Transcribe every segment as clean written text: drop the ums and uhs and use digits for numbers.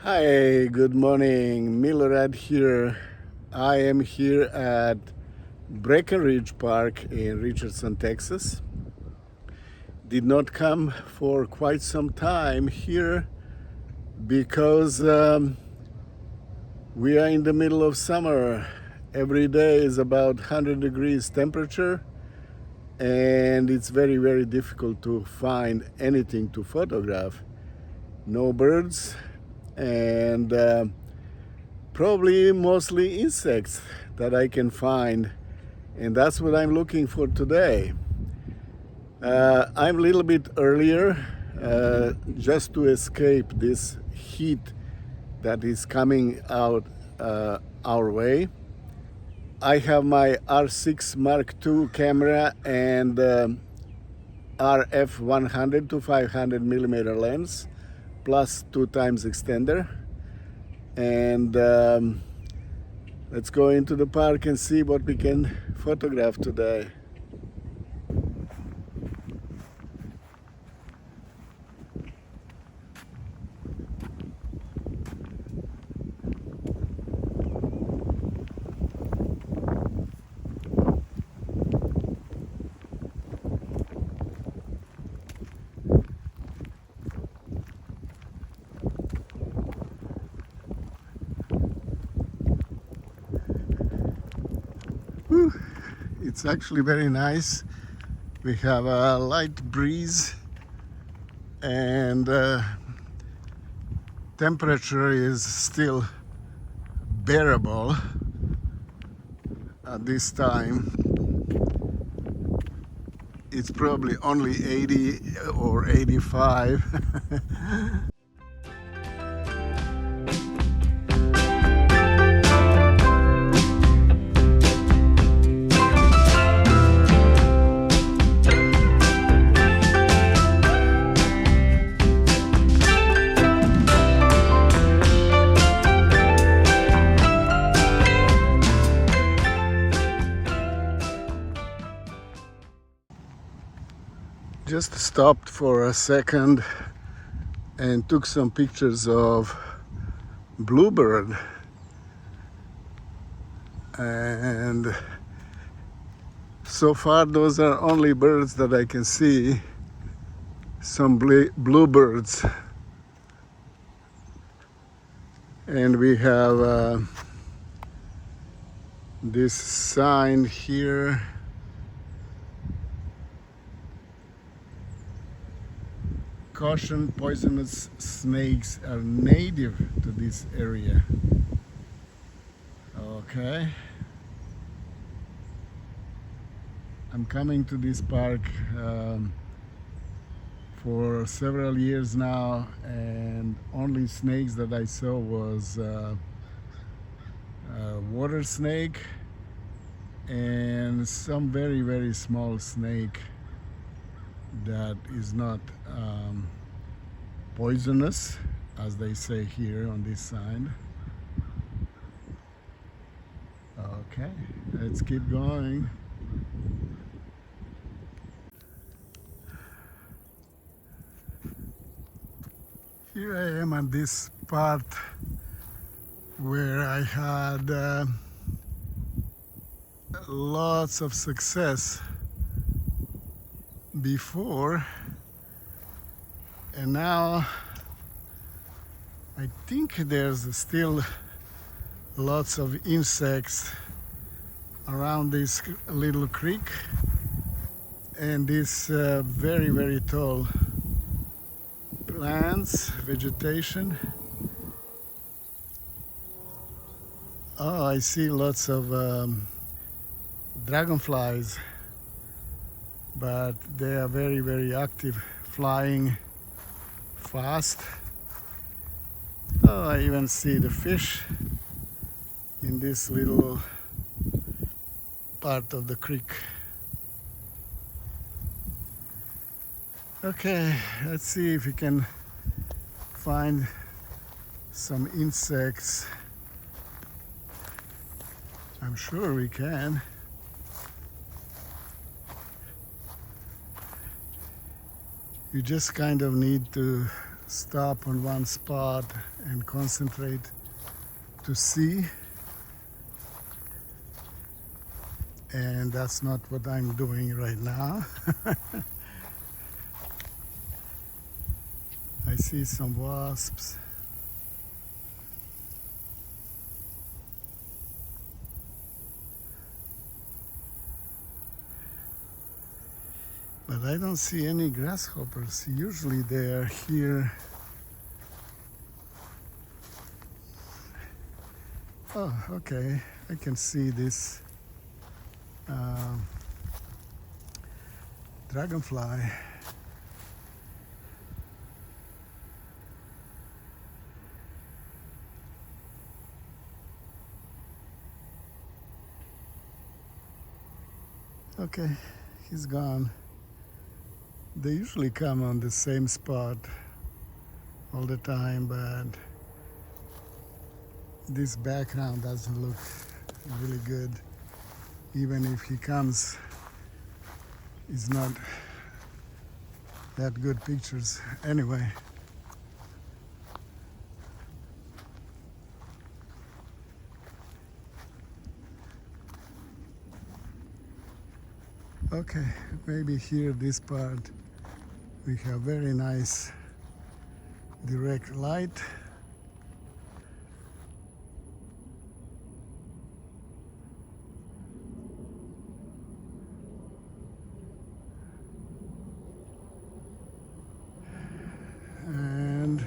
Hi, good morning. Milorad here. I am here at Breckenridge Park in Richardson, Texas. Did not come for quite some time here because we are in the middle of summer. Every day is about 100 degrees temperature, and it's very, very difficult to find anything to photograph. No birds, and probably mostly insects that I can find, and that's what I'm looking for today. I'm a little bit earlier just to escape this heat that is coming out our way. I have my R6 Mark II camera and RF 100 to 500 millimeter lens plus 2x extender, and let's go into the park and see what we can photograph today. Whew. It's actually very nice. We have a light breeze, and temperature is still bearable at this time. It's probably only 80 or 85. Just stopped for a second and took some pictures of Bluebird, and so far those are only birds that I can see. Some bluebirds, and we have this sign here. Caution, poisonous snakes are native to this area. Okay. I'm coming to this park for several years now, and only snakes that I saw was water snake and some very, very small snake that is not poisonous, as they say here on this side. Okay, let's keep going. Here I am at this part where I had lots of success before, and now I think there's still lots of insects around this little creek and this very, very tall plants, vegetation. Oh, I see lots of dragonflies, but they are very, very active, flying fast. Oh, I even see the fish in this little part of the creek. Okay, let's see if we can find some insects. I'm sure we can. You just kind of need to stop on one spot and concentrate to see. And that's not what I'm doing right now. I see some wasps. But I don't see any grasshoppers. Usually they are here. Oh, okay. I can see this dragonfly. Okay, he's gone. They usually come on the same spot all the time, but this background doesn't look really good. Even if he comes, it's not that good pictures anyway. Okay, maybe here this part we have very nice direct light. And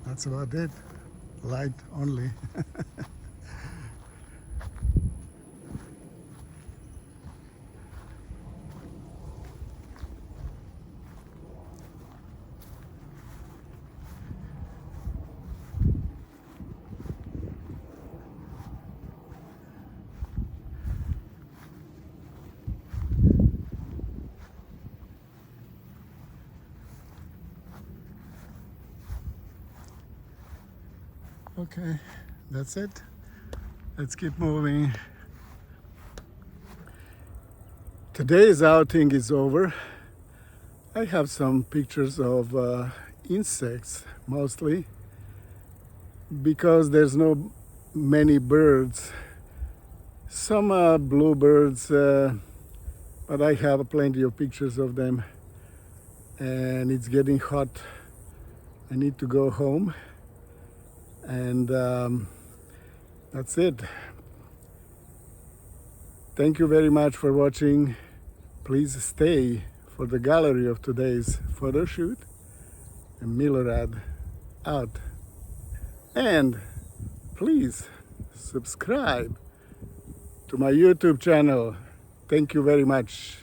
that's about it. Light only. Okay, that's it. Let's keep moving. Today's outing is over. I have some pictures of insects mostly because there's no many birds. Some bluebirds, but I have plenty of pictures of them, and it's getting hot. I need to go home. And that's it. Thank you very much for watching. Please stay for the gallery of today's photo shoot. And Milorad out. And please subscribe to my YouTube channel. Thank you very much.